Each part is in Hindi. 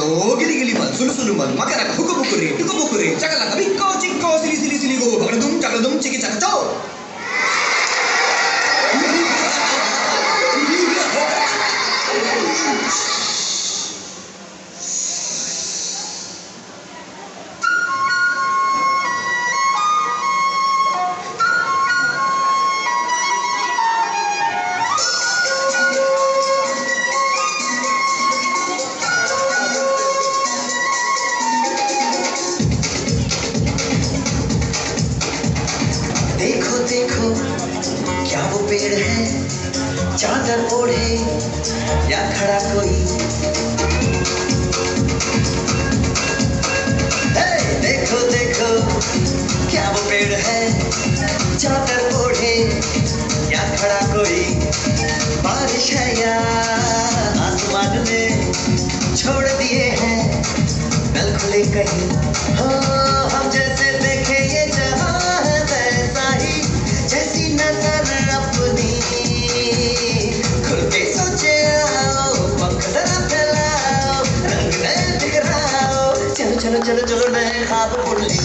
Ao gili gili man sulu sulu man makara huku bukuri cakala kabiko cikko sili sili go bagdum ciki cakaco. देखो देखो क्या वो पेड़ है, चादर ओढ़े या खड़ा कोई। देखो देखो क्या वो पेड़ है, चादर ओढ़े या खड़ा कोई। बारिश है या आसमान में छोड़ दिए हैं नल खुले कहीं। हाँ हम जैसे देखे ये जहां अपनी खुल के सोचे आओ, पंख जरा फैलाओ, रंग नए बिखराओ। चलो चलो चलो चलो नए ख्वाब बुन ले।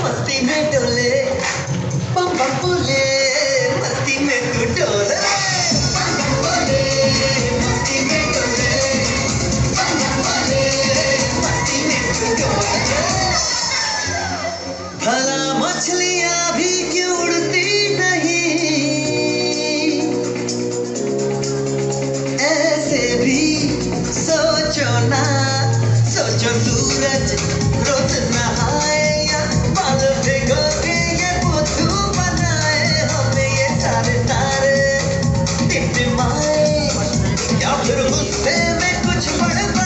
मस्ती में डोले बम बम बोले, मस्ती में तू डोले। बम बम बोले मस्ती में डोले, बम बम बोले मस्ती में तू डोले। भला मछलियां भी क्यों उड़ती नहीं, ऐसे भी सोचो ना। सोचो सूरज रोज नहाए या बाल भिगो के ये बुद्धू बनाए। हमें ये सारे तारे टिमटिमाए या फिर गुस्से में कुछ बड़बड़ाए।